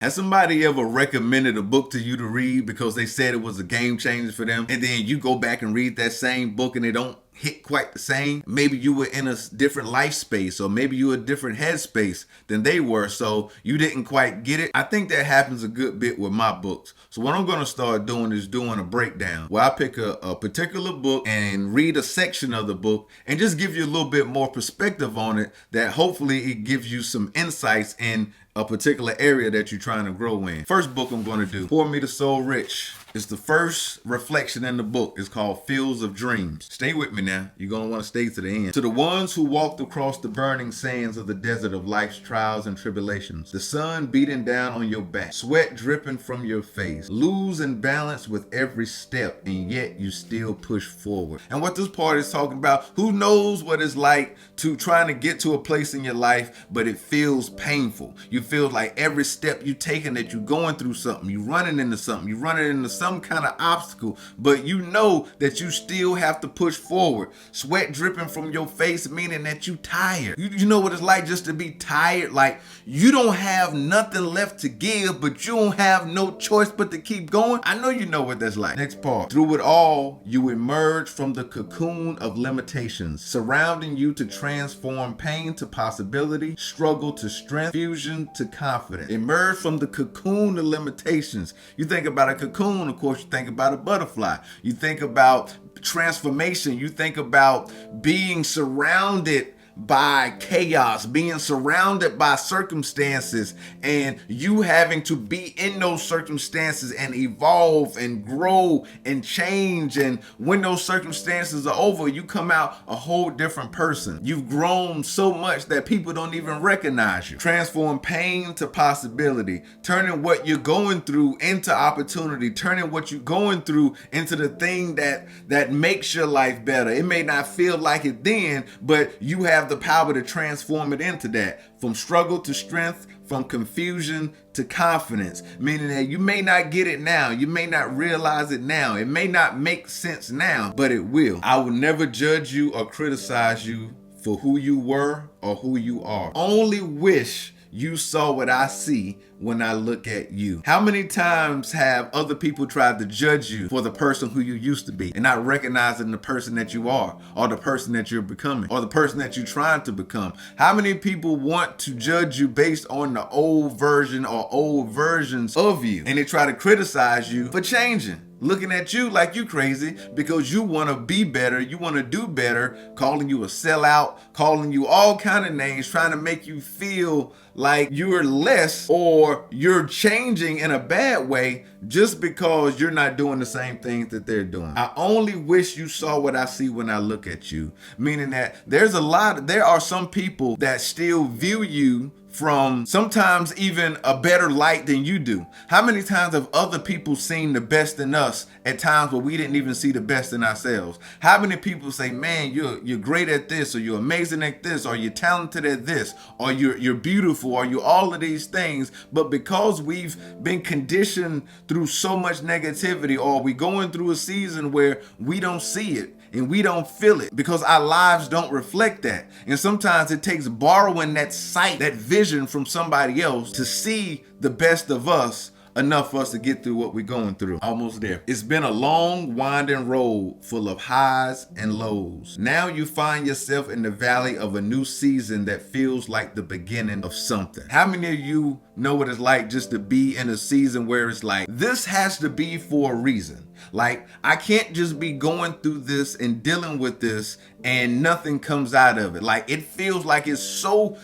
Has somebody ever recommended a book to you to read because they said it was a game changer for them, and then you go back and read that same book and it don't hit quite the same? Maybe you were in a different life space, or maybe you were a different headspace than they were, so you didn't quite get it. I think that happens a good bit with my books. So what I'm going to start doing is doing a breakdown where I pick a particular book and read a section of the book and just give you a little bit more perspective on it, that hopefully it gives you some insights in a particular area that you're trying to grow in. First book I'm going to do, Pour Me to Soul Rich. It's the first reflection in the book. It's called Fields of Dreams. Stay with me now. You're going to want to stay to the end. To the ones who walked across the burning sands of the desert of life's trials and tribulations, the sun beating down on your back, sweat dripping from your face, losing balance with every step, and yet you still push forward. And what this part is talking about, who knows what it's like to trying to get to a place in your life, but it feels painful. You feel like every step you taking that you're going through something, you're running into something, you're running into some kind of obstacle, but you know that you still have to push forward. Sweat dripping from your face, meaning that you tired. You know what it's like just to be tired, like you don't have nothing left to give, but you don't have no choice but to keep going. I know you know what that's like. Next part. Through it all, you emerge from the cocoon of limitations, surrounding you to transform pain to possibility, struggle to strength, fusion to confidence. Emerge from the cocoon of limitations. You think about a cocoon, of course, you think about a butterfly. You think about transformation. You think about being surrounded by chaos, being surrounded by circumstances, and you having to be in those circumstances and evolve and grow and change. And when those circumstances are over, you come out a whole different person. You've grown so much that people don't even recognize you. Transform pain to possibility, turning what you're going through into opportunity, turning what you're going through into the thing that makes your life better. It may not feel like it then, but you have the power to transform it into that. From struggle to strength, from confusion to confidence, meaning that you may not get it now, you may not realize it now, it may not make sense now, but it will. I will never judge you or criticize you for who you were or who you are. Only wish you saw what I see when I look at you. How many times have other people tried to judge you for the person who you used to be and not recognizing the person that you are, or the person that you're becoming, or the person that you're trying to become? How many people want to judge you based on the old version or old versions of you, and they try to criticize you for changing? Looking at you like you crazy because you want to be better, you want to do better, calling you a sellout, calling you all kind of names, trying to make you feel like you're less or you're changing in a bad way just because you're not doing the same things that they're doing. I only wish you saw what I see when I look at you, meaning that there are some people that still view you from sometimes even a better light than you do. How many times have other people seen the best in us at times where we didn't even see the best in ourselves? How many people say, man, you're great at this, or you're amazing at this, or you're talented at this, or you're beautiful, or you're all of these things, but because we've been conditioned through so much negativity, or we going through a season where we don't see it and we don't feel it because our lives don't reflect that. And sometimes it takes borrowing that sight, that vision from somebody else to see the best of us enough for us to get through what we're going through. Almost there. It's been a long, winding road full of highs and lows. Now you find yourself in the valley of a new season that feels like the beginning of something. How many of you know what it's like just to be in a season where it's like, this has to be for a reason? Like, I can't just be going through this and dealing with this and nothing comes out of it. Like, it feels like it's so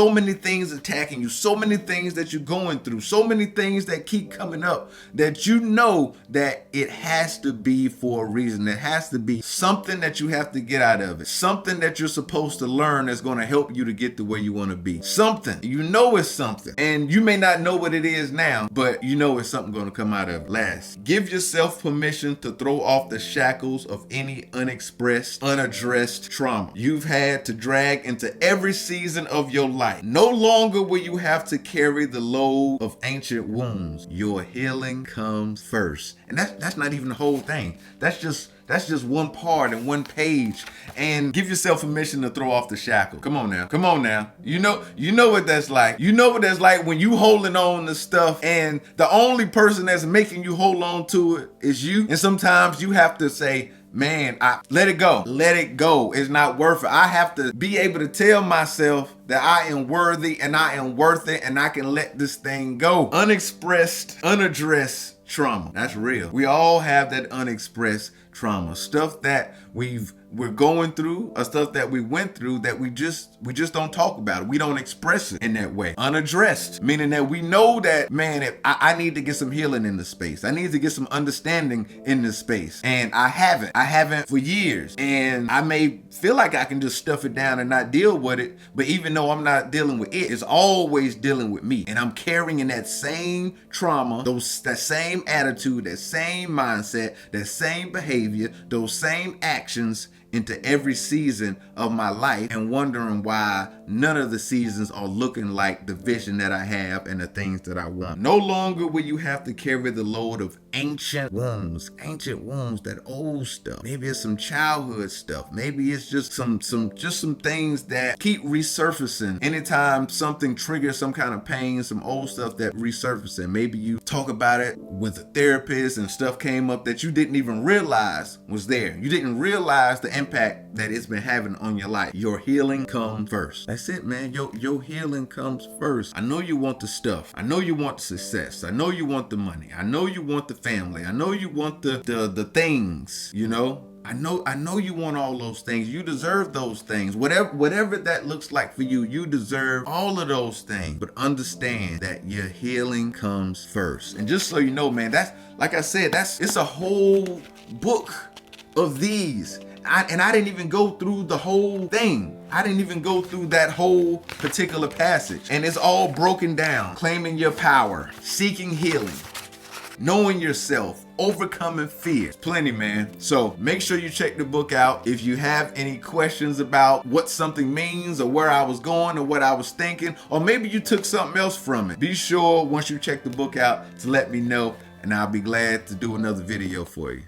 many things attacking you, so many things that you're going through, so many things that keep coming up, that you know that it has to be for a reason. It has to be something that you have to get out of it, something that you're supposed to learn that's going to help you to get to where you want to be. Something, you know, it's something, and you may not know what it is now, but you know it's something going to come out of it. Last, give yourself permission to throw off the shackles of any unexpressed, unaddressed trauma you've had to drag into every season of your life. No longer will you have to carry the load of ancient wounds. Your healing comes first. And that's not even the whole thing. That's just That's just one part and one page. And give yourself permission to throw off the shackle. Come on now. Come on now. You know what that's like. You know what that's like when you holding on to stuff and the only person that's making you hold on to it is you. And sometimes you have to say, man, I let it go. Let it go. It's not worth it. I have to be able to tell myself that I am worthy and I am worth it and I can let this thing go. Unexpressed, unaddressed trauma. That's real. We all have that unexpressed trauma. Stuff that we're going through, or stuff that we went through that we just don't talk about it. We don't express it in that way. Unaddressed, meaning that we know that, man, if I need to get some healing in this space. I need to get some understanding in this space. And I haven't for years. And I may feel like I can just stuff it down and not deal with it. But even though I'm not dealing with it, it's always dealing with me. And I'm carrying that same trauma, that same attitude, that same mindset, that same behavior, those same actions into every season of my life, and wondering why none of the seasons are looking like the vision that I have and the things that I want. No longer will you have to carry the load of ancient wounds, that old stuff. Maybe it's some childhood stuff. Maybe it's just some things that keep resurfacing. Anytime something triggers some kind of pain, some old stuff that resurfacing. Maybe you talk about it with a therapist and stuff came up that you didn't even realize was there. You didn't realize the impact that it's been having on your life. Your healing comes first. That's it, man. Your healing comes first. I know you want the stuff. I know you want the success. I know you want the money. I know you want the family. I know you want the things, you know. I know you want all those things. You deserve those things. Whatever that looks like for you, you deserve all of those things. But understand that your healing comes first. And just so you know, man, that's, like I said, it's a whole book of these. I didn't even go through the whole thing. I didn't even go through that whole particular passage. And it's all broken down. Claiming your power, seeking healing, knowing yourself, overcoming fear. Plenty, man. So make sure you check the book out. If you have any questions about what something means or where I was going or what I was thinking, or maybe you took something else from it, be sure once you check the book out to let me know, and I'll be glad to do another video for you.